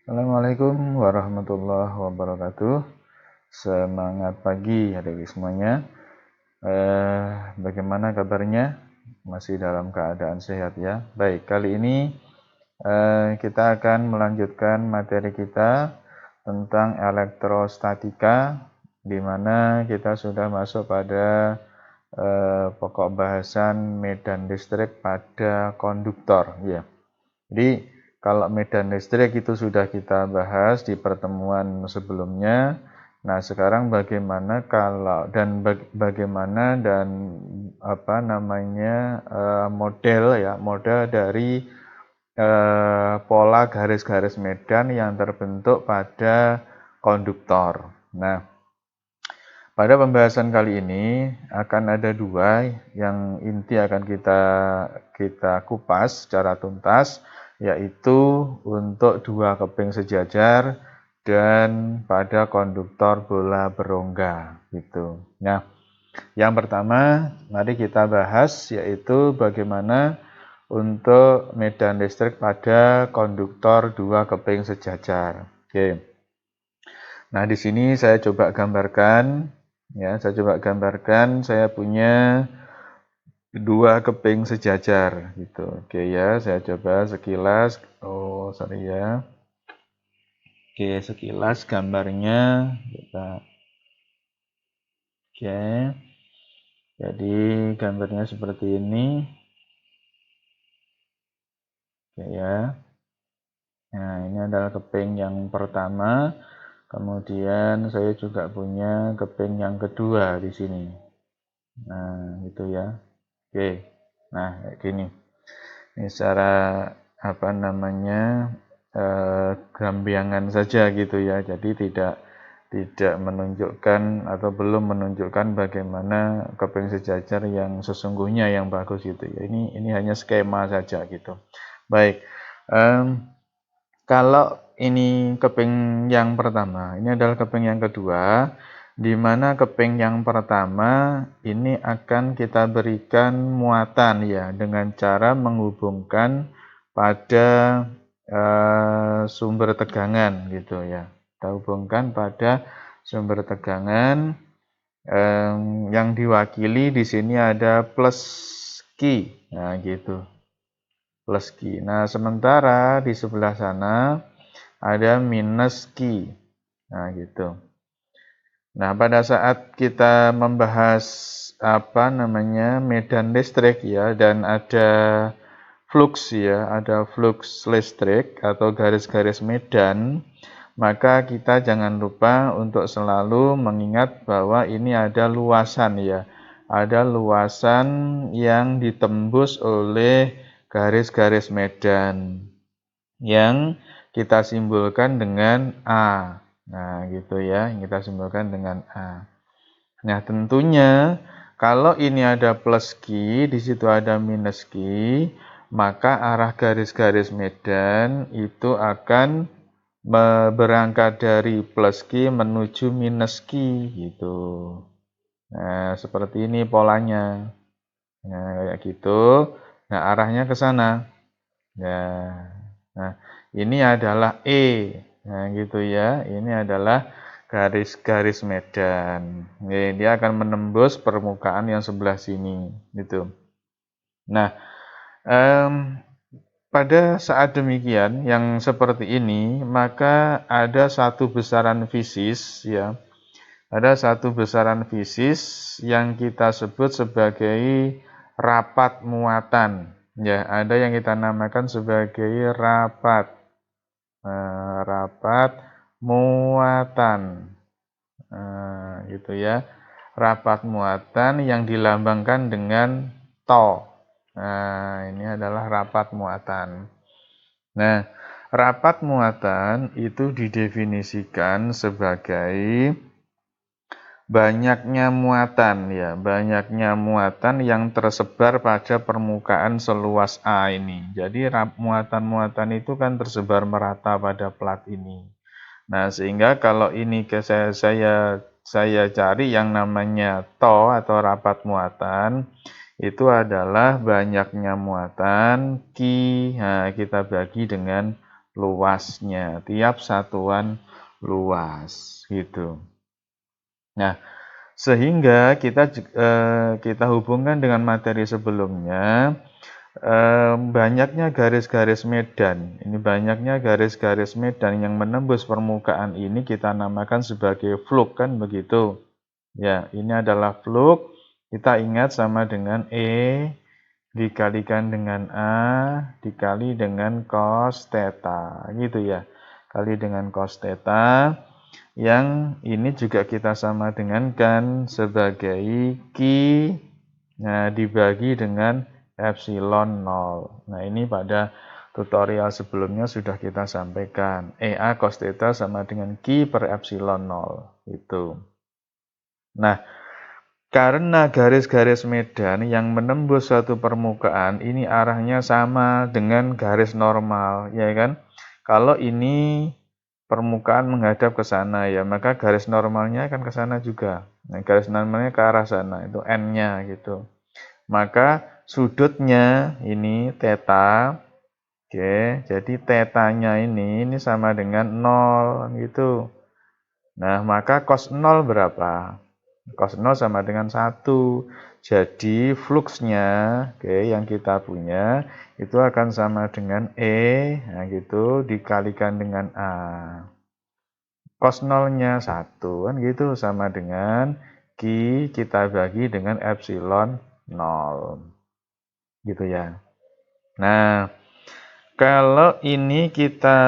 Assalamualaikum warahmatullahi wabarakatuh. Semangat pagi adik-adik semuanya. Bagaimana kabarnya? Masih dalam keadaan sehat ya? Baik, kali ini kita akan melanjutkan materi kita tentang elektrostatika, di mana kita sudah masuk pada pokok bahasan medan listrik pada konduktor ya. Jadi kalau medan listrik itu sudah kita bahas di pertemuan sebelumnya. Nah, sekarang bagaimana model dari pola garis-garis medan yang terbentuk pada konduktor. Nah, pada pembahasan kali ini akan ada dua yang inti akan kita kupas secara tuntas, yaitu untuk dua keping sejajar dan pada konduktor bola berongga gitu. Nah, yang pertama mari kita bahas yaitu bagaimana untuk medan listrik pada konduktor dua keping sejajar. Oke. Nah, di sini saya coba gambarkan. Ya, saya punya dua keping sejajar gitu. Oke ya, saya coba sekilas. Oh, sorry ya. Oke, sekilas gambarnya kita. Oke. Jadi gambarnya seperti ini. Oke ya. Nah, ini adalah keping yang pertama. Kemudian saya juga punya keping yang kedua di sini. Nah, gitu ya. Oke. Nah, kayak gini. Ini secara gambiangan saja gitu ya. Jadi tidak menunjukkan atau belum menunjukkan bagaimana keping sejajar yang sesungguhnya yang bagus gitu ya. Ini hanya skema saja gitu. Baik. Kalau ini keping yang pertama, ini adalah keping yang kedua, di mana keping yang pertama ini akan kita berikan muatan ya dengan cara menghubungkan pada sumber tegangan gitu ya. Kita hubungkan pada sumber tegangan yang diwakili di sini ada plus Q. Nah, gitu. Plus Q. Nah, sementara di sebelah sana ada minus Q. Nah, gitu. Nah, pada saat kita membahas medan listrik ya, dan ada flux ya, ada flux listrik atau garis-garis medan, maka kita jangan lupa untuk selalu mengingat bahwa ini ada luasan ya. Ada luasan yang ditembus oleh garis-garis medan yang kita simbolkan dengan A. Nah, gitu ya, yang kita simbolkan dengan A. Nah, tentunya kalau ini ada plus Q, di situ ada minus Q, maka arah garis-garis medan itu akan berangkat dari plus Q menuju minus Q gitu. Nah, seperti ini polanya. Nah, kayak gitu. Nah, arahnya ke sana. Ya. Nah, ini adalah E. Nah, gitu ya. Ini adalah garis-garis medan. Dia akan menembus permukaan yang sebelah sini, gitu. Nah, pada saat demikian yang seperti ini, maka ada satu besaran fisis ya. Ada satu besaran fisis yang kita sebut sebagai rapat muatan. Ya, ada yang kita namakan sebagai rapat muatan. Gitu ya. Rapat muatan yang dilambangkan dengan to. Nah, ini adalah rapat muatan. Nah, rapat muatan itu didefinisikan sebagai banyaknya muatan ya, banyaknya muatan yang tersebar pada permukaan seluas A ini. Jadi muatan-muatan itu kan tersebar merata pada plat ini. Nah, sehingga kalau ini saya cari yang namanya to atau rapat muatan, itu adalah banyaknya muatan Q. Nah, kita bagi dengan luasnya, tiap satuan luas gitu. Nah, sehingga kita hubungkan dengan materi sebelumnya, banyaknya garis-garis medan. Ini banyaknya garis-garis medan yang menembus permukaan ini kita namakan sebagai fluk, kan begitu. Ya, ini adalah fluk. Kita ingat sama dengan E dikalikan dengan A dikali dengan cos theta, gitu ya. Kali dengan cos theta, yang ini juga kita sama dengankan sebagai Ki, nah dibagi dengan epsilon 0. Nah, ini pada tutorial sebelumnya sudah kita sampaikan. EA cos theta sama dengan Ki per epsilon 0. Itu. Nah, karena garis-garis medan yang menembus suatu permukaan ini arahnya sama dengan garis normal, ya kan? Kalau ini permukaan menghadap ke sana ya, maka garis normalnya akan ke sana juga. Nah, garis normalnya ke arah sana, itu N-nya gitu. Maka sudutnya ini theta, oke, jadi tetanya ini sama dengan 0 gitu. Nah, maka cos 0 berapa? Cos 0 sama dengan 1. Jadi fluksnya, oke, yang kita punya itu akan sama dengan E, nah gitu, dikalikan dengan A. Cos 0-nya 1, kan gitu, sama dengan Ki kita bagi dengan epsilon 0. Gitu ya. Nah, kalau ini kita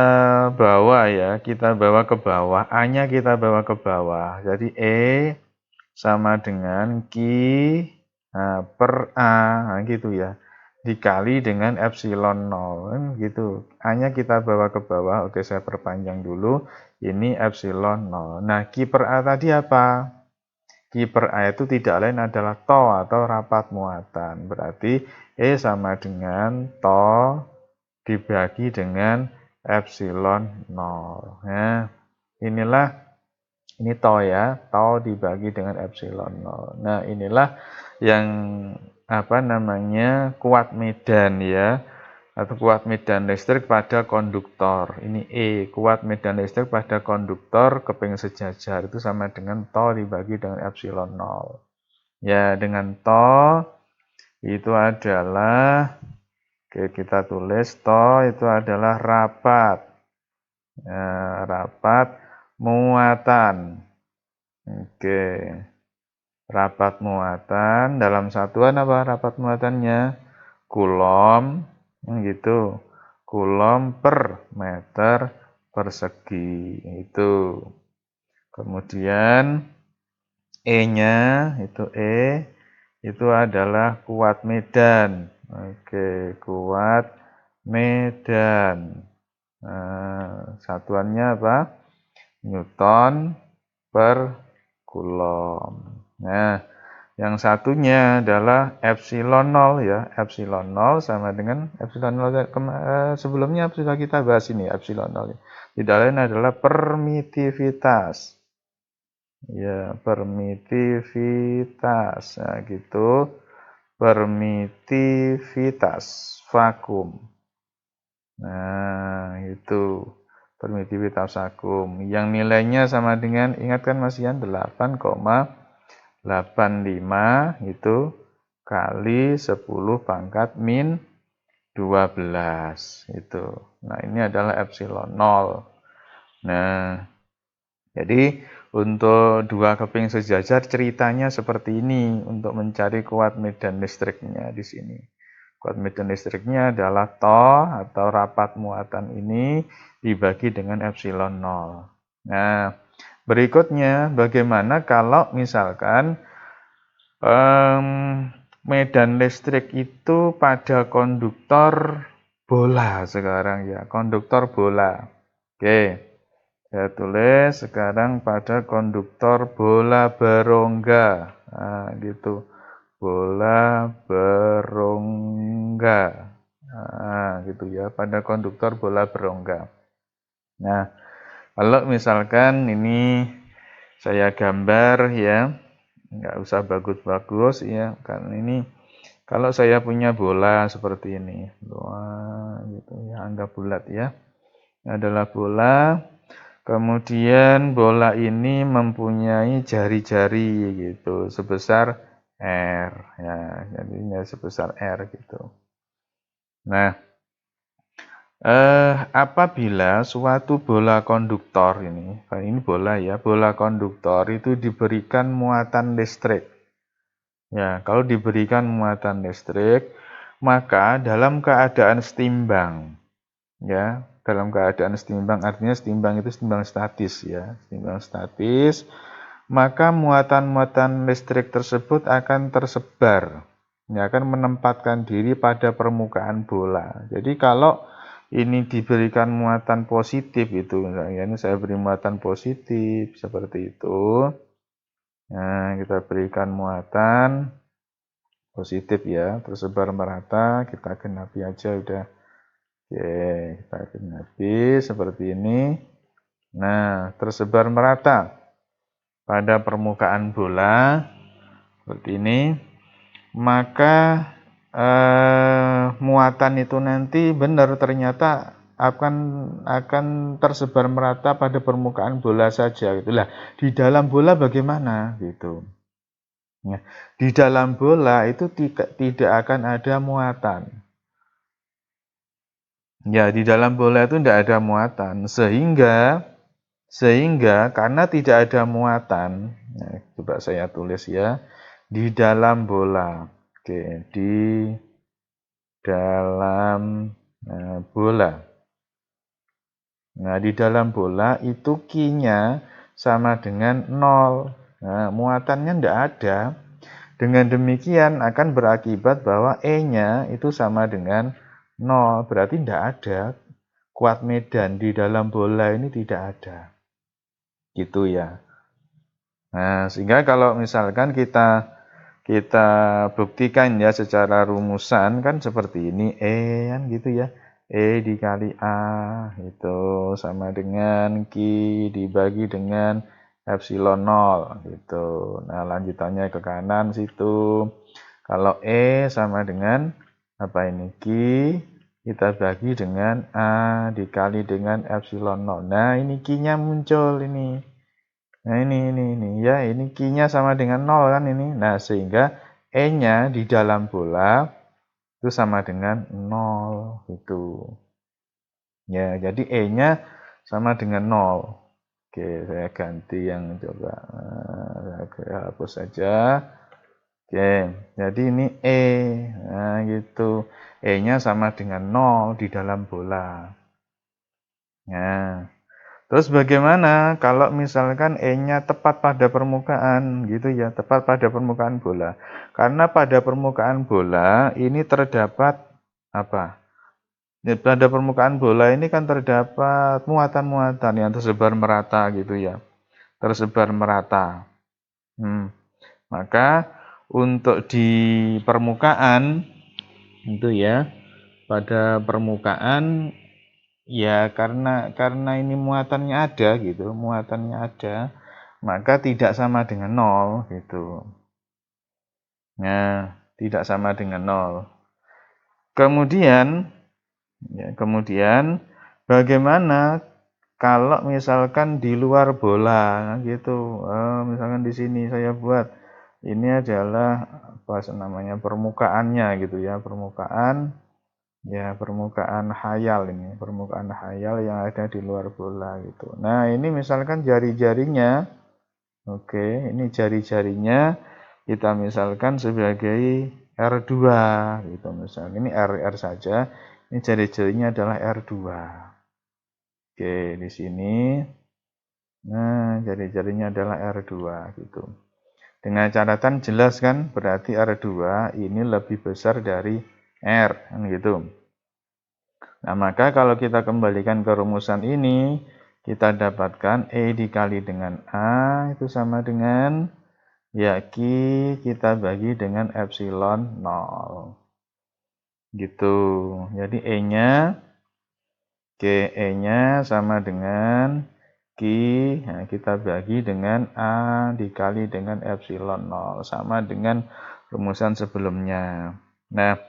bawa ya, kita bawa ke bawah, A-nya kita bawa ke bawah. Jadi E sama dengan Ki per A, nah gitu ya. Dikali dengan epsilon 0, kan gitu. A-nya kita bawa ke bawah, oke saya perpanjang dulu. Ini epsilon 0. Nah, Ki per A tadi apa? Ki per A itu tidak lain adalah to atau rapat muatan. Berarti E sama dengan to dibagi dengan epsilon 0. Nah, ini to ya, to dibagi dengan epsilon 0. Nah, inilah yang kuat medan ya, atau kuat medan listrik pada konduktor. Ini E, kuat medan listrik pada konduktor keping sejajar itu sama dengan to dibagi dengan epsilon 0. Ya, dengan to itu adalah, oke, kita tulis to itu adalah rapat. Rapat muatan. Oke. Rapat muatan dalam satuan apa rapat muatannya? Kulom, gitu. Kulom per meter persegi. Itu. Kemudian E-nya itu adalah kuat medan. Oke, kuat medan. Nah, satuannya apa? Newton per kulom. Nah, yang satunya adalah epsilon 0 ya. Epsilon 0 sama dengan epsilon 0 sebelumnya sudah kita bahas ini epsilon 0. Tidak lain adalah permitivitas. Ya, permitivitas. Nah, gitu. Permitivitas vakum. Nah, itu permitivitas vakum yang nilainya sama dengan, ingatkan Mas Ian, 8,85 itu kali 10 pangkat min 12 itu. Nah, ini adalah epsilon 0. Nah, jadi untuk dua keping sejajar ceritanya seperti ini untuk mencari kuat medan listriknya di sini. Kuat medan listriknya adalah to atau rapat muatan ini dibagi dengan epsilon 0. Nah, berikutnya bagaimana kalau misalkan medan listrik itu pada konduktor bola sekarang ya, konduktor bola. Oke, saya tulis sekarang pada konduktor bola berongga. Nah, gitu. Bola berongga. Nah, gitu ya, pada konduktor bola berongga. Nah, kalau misalkan ini saya gambar ya, nggak usah bagus-bagus ya, karena ini kalau saya punya bola seperti ini, wah, gitu ya, anggap bulat ya. adalah bola. Kemudian bola ini mempunyai jari-jari gitu sebesar R ya, jadinya sebesar R gitu. Nah, apabila suatu bola konduktor ini bola ya, bola konduktor itu diberikan muatan listrik. Ya, kalau diberikan muatan listrik, maka dalam keadaan setimbang, ya, dalam keadaan setimbang artinya setimbang itu setimbang statis ya, setimbang statis, maka muatan-muatan listrik tersebut akan tersebar, ya, akan menempatkan diri pada permukaan bola. Jadi kalau ini diberikan muatan positif itu, misalnya ini saya beri muatan positif seperti itu. Nah, kita berikan muatan positif ya, tersebar merata, kita genapi aja udah. Oke, kita genapi seperti ini. Nah, tersebar merata pada permukaan bola seperti ini, maka muatan itu nanti benar ternyata akan tersebar merata pada permukaan bola saja itulah. Di dalam bola bagaimana gitu. Ya, di dalam bola itu tidak akan ada muatan. Ya, di dalam bola itu tidak ada muatan sehingga karena tidak ada muatan, nah, coba saya tulis ya, di dalam bola. Oke, di dalam bola. Nah, di dalam bola itu Q-nya sama dengan 0. Nah, muatannya tidak ada. Dengan demikian akan berakibat bahwa E-nya itu sama dengan 0. Berarti tidak ada kuat medan di dalam bola ini tidak ada. Gitu ya. Nah, sehingga kalau misalkan kita buktikan ya secara rumusan kan seperti ini, kan gitu ya. E dikali A itu sama dengan Q dibagi dengan epsilon 0 gitu. Nah, lanjutannya ke kanan situ. Kalau E sama dengan apa ini? Q kita bagi dengan A dikali dengan epsilon 0. Nah, ini Q-nya muncul ini. Nah, ini ya, ini Q-nya sama dengan 0 kan ini. Nah, sehingga E-nya di dalam bola itu sama dengan 0 gitu. Ya, jadi E-nya sama dengan 0. Oke, saya ganti yang coba saya hapus saja. Oke, jadi ini E. Nah, gitu. E-nya sama dengan 0 di dalam bola. Nah, terus bagaimana kalau misalkan E-nya tepat pada permukaan gitu ya, tepat pada permukaan bola. Karena pada permukaan bola ini terdapat apa? Ya, pada permukaan bola ini kan terdapat muatan-muatan yang tersebar merata gitu ya. Tersebar merata. Maka untuk di permukaan itu ya, pada permukaan ya karena ini muatannya ada gitu, muatannya ada, maka tidak sama dengan 0 gitu. Nah, tidak sama dengan 0. Kemudian bagaimana kalau misalkan di luar bola gitu. Misalkan di sini saya buat ini adalah apa namanya permukaannya gitu ya, permukaan khayal ini, permukaan khayal yang ada di luar bola gitu. Nah, ini misalkan jari-jarinya, oke, ini jari-jarinya kita misalkan sebagai R2 gitu misalnya. Ini R saja, ini jari-jarinya adalah R2. Oke, di sini. Nah, jari-jarinya adalah R2 gitu. Dengan catatan jelas kan, berarti R2 ini lebih besar dari R kan gitu. Nah, maka kalau kita kembalikan ke rumusan ini, kita dapatkan E dikali dengan A itu sama dengan ya Q kita bagi dengan epsilon 0. Gitu. Jadi E-nya sama dengan Q, nah kita bagi dengan A dikali dengan epsilon 0 sama dengan rumusan sebelumnya. Nah,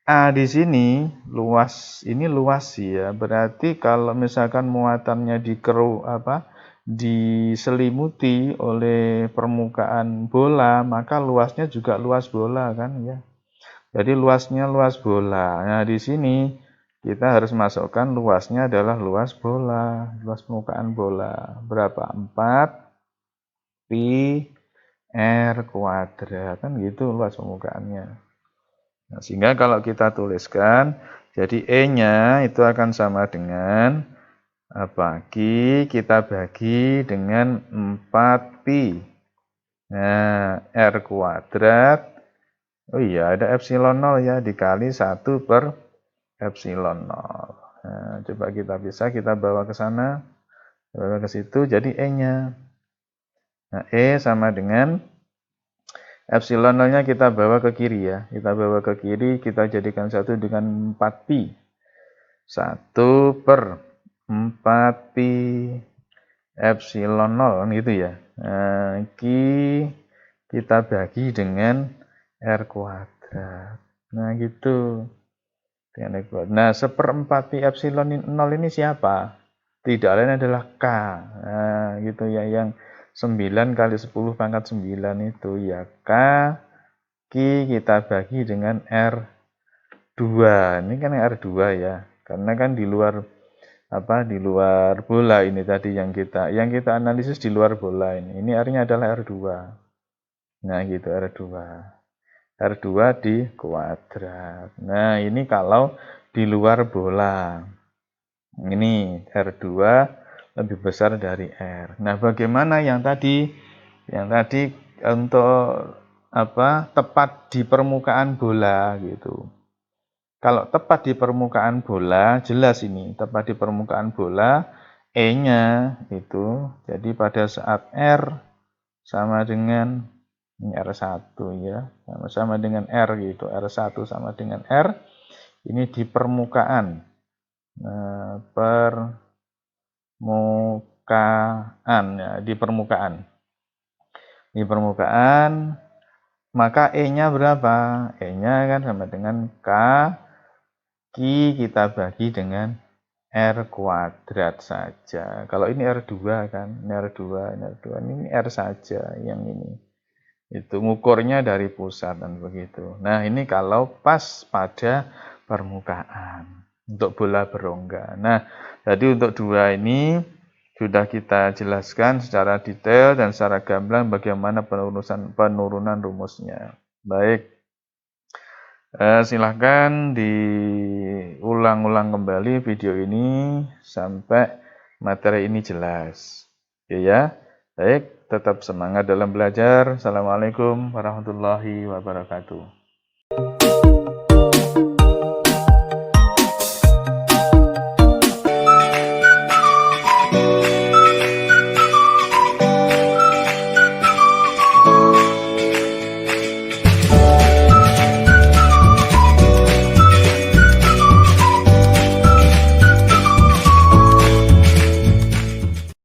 A di sini luas, ini luas ya. Berarti kalau misalkan muatannya diselimuti oleh permukaan bola, maka luasnya juga luas bola kan ya. Jadi luasnya luas bola. Nah, di sini kita harus masukkan luasnya adalah luas bola, luas permukaan bola. Berapa? 4 pi r kuadrat. Kan gitu luas permukaannya. Nah, sehingga kalau kita tuliskan, jadi E-nya itu akan sama dengan kita bagi dengan 4 pi. Nah, R kuadrat. Oh iya, ada epsilon 0 ya, dikali 1 per epsilon 0. Nah, coba kita bawa ke sana, bawa ke situ, jadi E-nya. Nah, E sama dengan epsilon 0-nya kita bawa ke kiri ya. Kita bawa ke kiri, kita jadikan 1 dengan 4 pi. 1 per 4 pi epsilon 0 kan gitu ya. Nah, kita bagi dengan R kuadrat. Nah, gitu. Nah, 1/4 pi epsilon 0 ini siapa? Tidak lain adalah K. Nah, gitu ya, yang 9 kali 10 pangkat 9 itu ya K. Kita bagi dengan R2. Ini kan R2 ya. Karena kan di luar bola ini tadi yang kita analisis di luar bola ini. Ini R-nya adalah R2. Nah, gitu R2. R2 di kuadrat. Nah, ini kalau di luar bola. Ini R2 lebih besar dari R. Nah, bagaimana yang tadi? Yang tadi untuk tepat di permukaan bola gitu. Kalau tepat di permukaan bola, jelas ini, tepat di permukaan bola, E-nya itu, jadi pada saat R sama dengan ini R1 ya, sama dengan R gitu, R1 sama dengan R, ini di permukaan. Nah, permukaan ya, di permukaan. Di permukaan, maka E-nya berapa? E-nya kan sama dengan K kita bagi dengan R kuadrat saja. Kalau ini R2 kan, ini R2, ini R saja yang ini. Itu ngukurnya dari pusat dan begitu. Nah, ini kalau pas pada permukaan untuk bola berongga. Nah, jadi untuk dua ini sudah kita jelaskan secara detail dan secara gamblang bagaimana penurunan rumusnya. Baik, silahkan diulang-ulang kembali video ini sampai materi ini jelas. Oke ya. Baik, tetap semangat dalam belajar. Assalamualaikum warahmatullahi wabarakatuh.